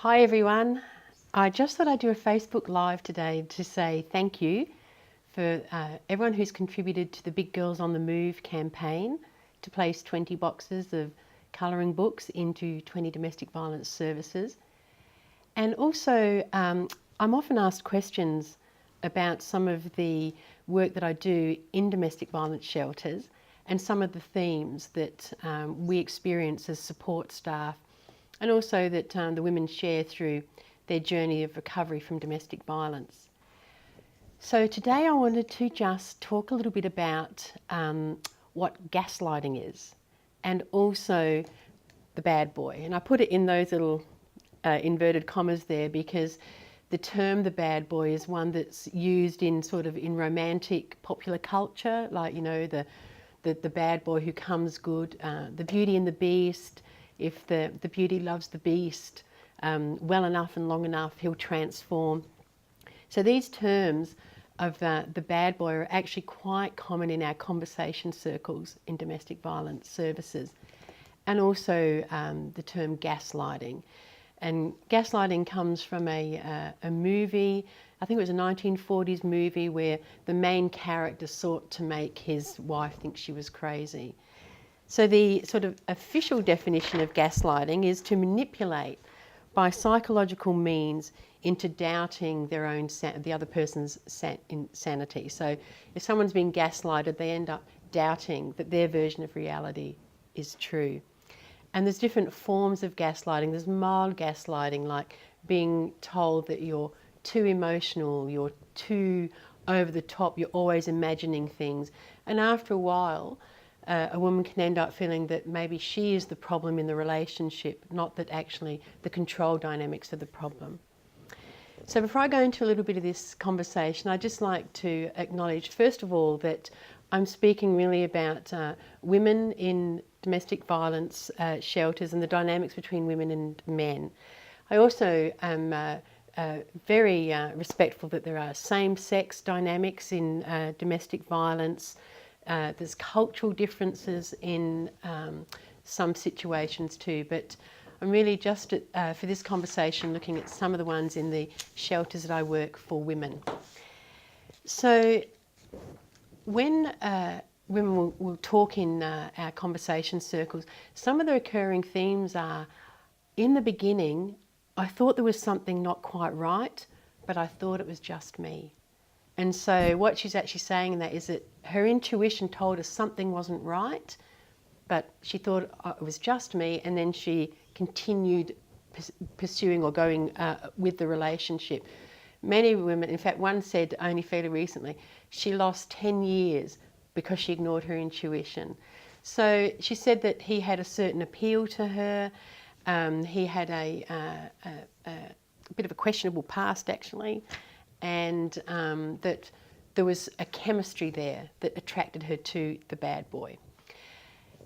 Hi everyone. I just thought I'd do a Facebook Live today to say thank you for everyone who's contributed to the Big Girls on the Move campaign to place 20 boxes of colouring books into 20 domestic violence services. And also, I'm often asked questions about some of the work that I do in domestic violence shelters and some of the themes that we experience as support staff, and also that the women share through their journey of recovery from domestic violence. So today I wanted to just talk a little bit about what gaslighting is, and also the bad boy. And I put it in those little inverted commas there because the term the bad boy is one that's used in romantic popular culture, like, you know, the bad boy who comes good, the Beauty and the Beast. If the beauty loves the beast well enough and long enough, he'll transform. So these terms of the bad boy are actually quite common in our conversation circles in domestic violence services. And also the term gaslighting. And gaslighting comes from a movie, I think it was a 1940s movie, where the main character sought to make his wife think she was crazy. So the sort of official definition of gaslighting is to manipulate by psychological means into doubting the other person's sanity. So if someone's been gaslighted, they end up doubting that their version of reality is true. And there's different forms of gaslighting. There's mild gaslighting, like being told that you're too emotional, you're too over the top, you're always imagining things. And after a while, a woman can end up feeling that maybe she is the problem in the relationship, not that actually the control dynamics are the problem. So before I go into a little bit of this conversation, I'd just like to acknowledge, first of all, that I'm speaking really about women in domestic violence shelters and the dynamics between women and men. I also am very respectful that there are same-sex dynamics in domestic violence. There's cultural differences in some situations too, but I'm really just for this conversation looking at some of the ones in the shelters that I work for women. So when women will talk in our conversation circles, some of the recurring themes are, in the beginning, I thought there was something not quite right, but I thought it was just me. And so what she's actually saying in that is that her intuition told her something wasn't right, but she thought it was just me, and then she continued pursuing or going with the relationship. Many women, in fact, one said only fairly recently, she lost 10 years because she ignored her intuition. So she said that he had a certain appeal to her. He had a bit of a questionable past, actually, and that there was a chemistry there that attracted her to the bad boy.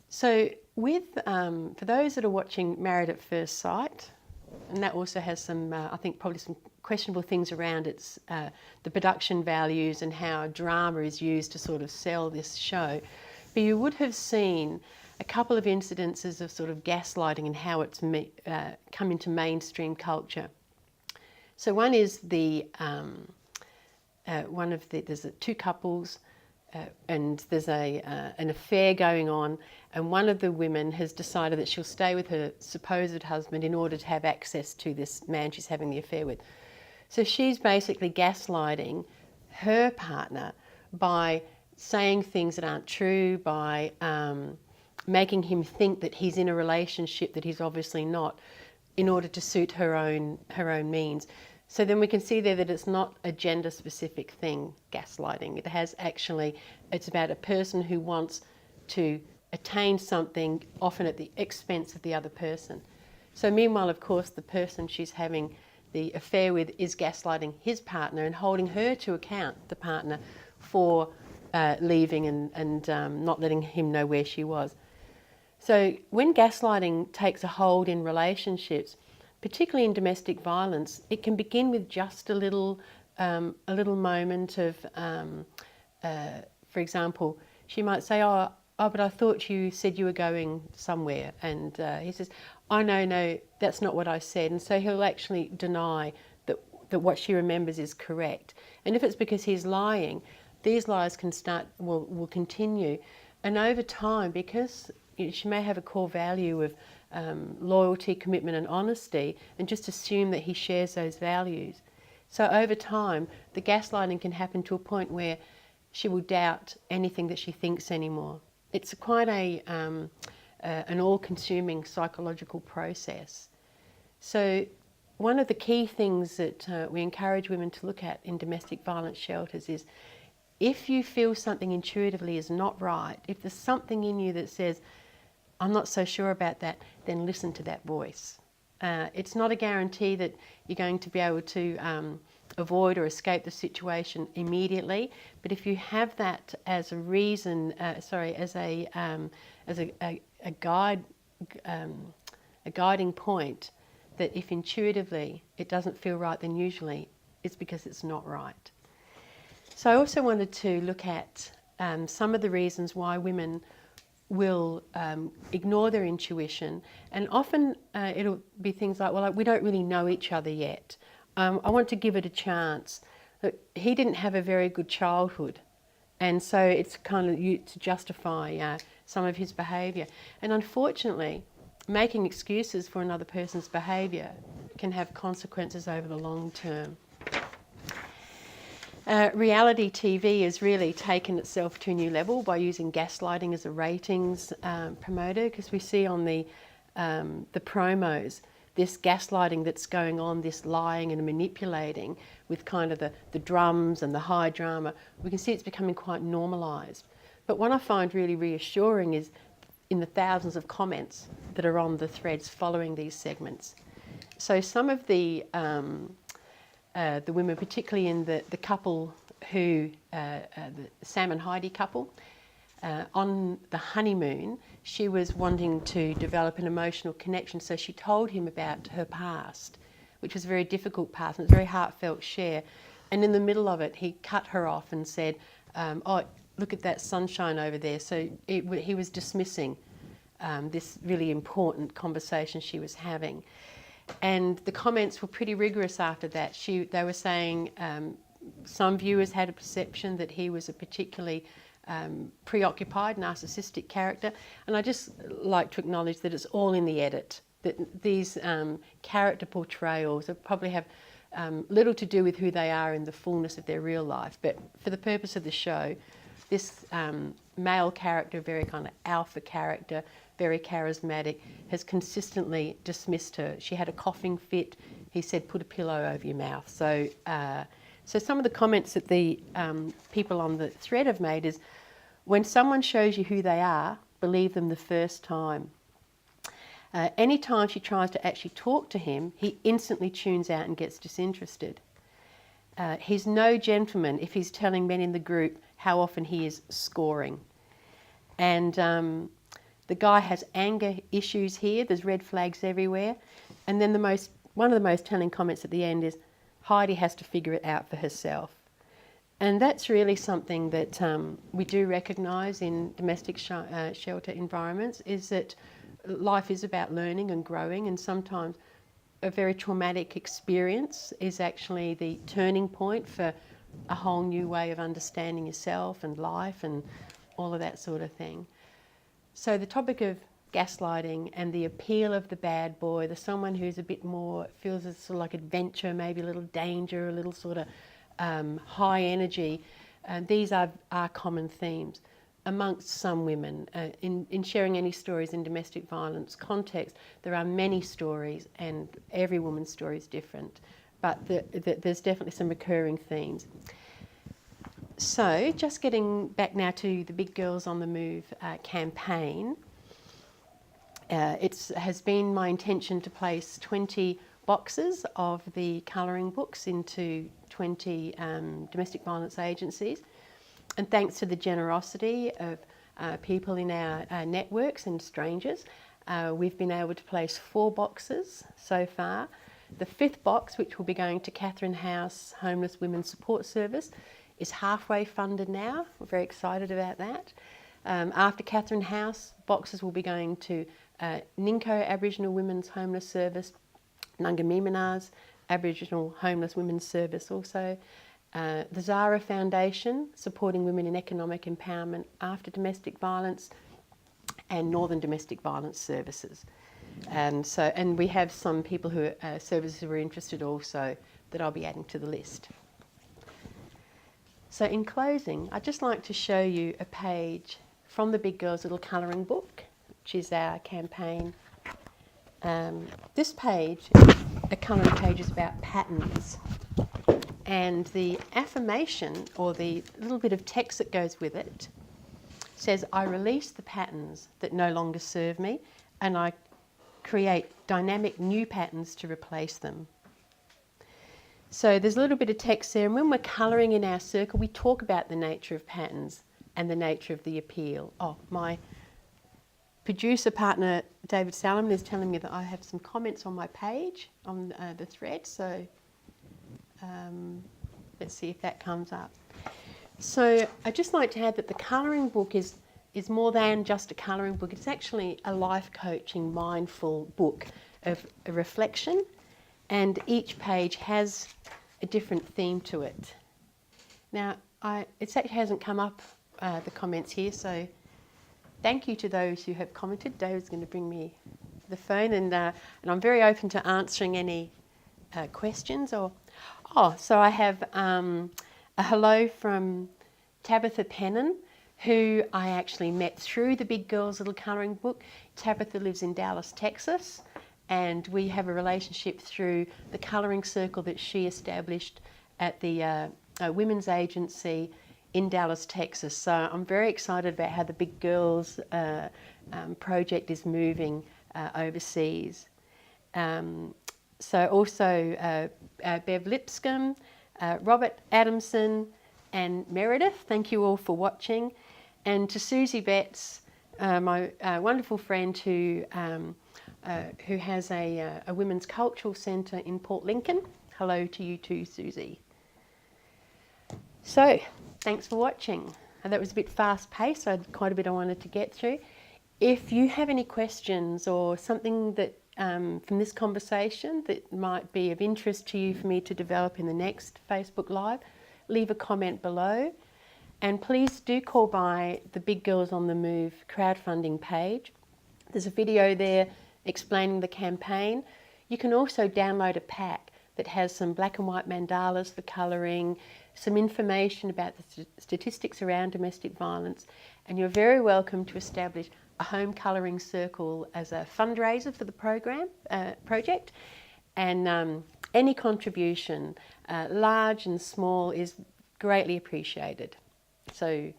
So for those that are watching Married at First Sight, and that also has some, I think probably some questionable things around its the production values and how drama is used to sort of sell this show, but you would have seen a couple of incidences of sort of gaslighting and how it's come into mainstream culture. So one is there's two couples and there's an affair going on, and one of the women has decided that she'll stay with her supposed husband in order to have access to this man she's having the affair with. So she's basically gaslighting her partner by saying things that aren't true, by making him think that he's in a relationship that he's obviously not, in order to suit her own means. So then we can see there that it's not a gender-specific thing, gaslighting. It has actually, it's about a person who wants to attain something, often at the expense of the other person. So meanwhile, of course, the person she's having the affair with is gaslighting his partner and holding her to account, the partner, for leaving and not letting him know where she was. So when gaslighting takes a hold in relationships, particularly in domestic violence, it can begin with just a little moment of, for example, she might say, "Oh, oh, but I thought you said you were going somewhere. And he says, oh, no, that's not what I said. And so he'll actually deny that what she remembers is correct. And if it's because he's lying, these lies will continue. And over time, because she may have a core value of loyalty, commitment and honesty, and just assume that he shares those values. So over time, the gaslighting can happen to a point where she will doubt anything that she thinks anymore. It's quite an all-consuming psychological process. So one of the key things that we encourage women to look at in domestic violence shelters is, if you feel something intuitively is not right, if there's something in you that says, I'm not so sure about that, then listen to that voice. It's not a guarantee that you're going to be able to avoid or escape the situation immediately, but if you have that as a reason, as a guiding point, that if intuitively it doesn't feel right, then usually it's because it's not right. So I also wanted to look at some of the reasons why women will ignore their intuition, and often it'll be things like, well, we don't really know each other yet. I want to give it a chance. He didn't have a very good childhood, and so it's kind of to justify some of his behaviour. And unfortunately, making excuses for another person's behaviour can have consequences over the long term. Reality TV has really taken itself to a new level by using gaslighting as a ratings promoter, because we see on the promos this gaslighting that's going on, this lying and manipulating with kind of the drums and the high drama. We can see it's becoming quite normalised. But what I find really reassuring is in the thousands of comments that are on the threads following these segments. So some of the women, particularly in the couple who, the Sam and Heidi couple, on the honeymoon, she was wanting to develop an emotional connection, so she told him about her past, which was a very difficult past, and it's a very heartfelt share. And in the middle of it, he cut her off and said, oh, look at that sunshine over there. So he was dismissing this really important conversation she was having. And the comments were pretty rigorous after that. They were saying some viewers had a perception that he was a particularly preoccupied, narcissistic character. And I just like to acknowledge that it's all in the edit, that these character portrayals probably have little to do with who they are in the fullness of their real life. But for the purpose of the show, this male character, very kind of alpha character, very charismatic, has consistently dismissed her. She had a coughing fit. He said, put a pillow over your mouth. So some of the comments that the people on the thread have made is, when someone shows you who they are, believe them the first time. Any time she tries to actually talk to him, he instantly tunes out and gets disinterested. He's no gentleman if he's telling men in the group how often he is scoring. And the guy has anger issues here. There's red flags everywhere. And then one of the most telling comments at the end is, Heidi has to figure it out for herself. And that's really something that we do recognise in domestic shelter environments, is that life is about learning and growing, and sometimes a very traumatic experience is actually the turning point for a whole new way of understanding yourself and life and all of that sort of thing. So the topic of gaslighting and the appeal of the bad boy, the someone who's a bit more, feels it's sort of like adventure, maybe a little danger, a little sort of high energy, these are common themes amongst some women. In sharing any stories in domestic violence context, there are many stories and every woman's story is different, but there's definitely some recurring themes. So just getting back now to the Big Girls on the Move campaign, it has been my intention to place 20 boxes of the colouring books into 20 domestic violence agencies. And thanks to the generosity of people in our networks and strangers, we've been able to place 4 boxes so far. The 5th box, which will be going to Catherine House Homeless Women's Support Service, is halfway funded now. We're very excited about that. After Catherine House, boxes will be going to Ninko Aboriginal Women's Homeless Service, Nungameemanars Aboriginal Homeless Women's Service also, the Zara Foundation, supporting women in economic empowerment after domestic violence, and Northern Domestic Violence Services. And we have some people who are services who are interested also that I'll be adding to the list. So in closing, I'd just like to show you a page from the Big Girls Little Colouring Book, which is our campaign. This page, a colouring page, is about patterns. And the affirmation, or the little bit of text that goes with it, says, I release the patterns that no longer serve me, and I create dynamic new patterns to replace them. So there's a little bit of text there, and when we're colouring in our circle, we talk about the nature of patterns and the nature of the appeal. Oh, my producer partner, David Salomon, is telling me that I have some comments on my page, on the thread, so let's see if that comes up. So I'd just like to add that the colouring book is more than just a colouring book. It's actually a life coaching, mindful book of a reflection, and each page has a different theme to it. Now, it actually hasn't come up, the comments here, so thank you to those who have commented. David's going to bring me the phone, and I'm very open to answering any questions. So I have a hello from Tabitha Pennon, who I actually met through the Big Girls Little Colouring Book. Tabitha lives in Dallas, Texas, and we have a relationship through the colouring circle that she established at the Women's Agency in Dallas, Texas. So I'm very excited about how the Big Girls project is moving overseas. So also Bev Lipscomb, Robert Adamson and Meredith, thank you all for watching. And to Susie Betts, my wonderful friend who has a women's cultural centre in Port Lincoln. Hello to you too, Susie. So, thanks for watching. That was a bit fast paced, so I had quite a bit I wanted to get through. If you have any questions or something that from this conversation that might be of interest to you for me to develop in the next Facebook Live, leave a comment below. And please do call by the Big Girls on the Move crowdfunding page. There's a video there explaining the campaign. You can also download a pack that has some black and white mandalas for colouring, some information about the statistics around domestic violence, and you're very welcome to establish a home colouring circle as a fundraiser for the project. And any contribution, large and small, is greatly appreciated. So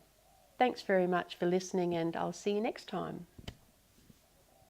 thanks very much for listening, and I'll see you next time.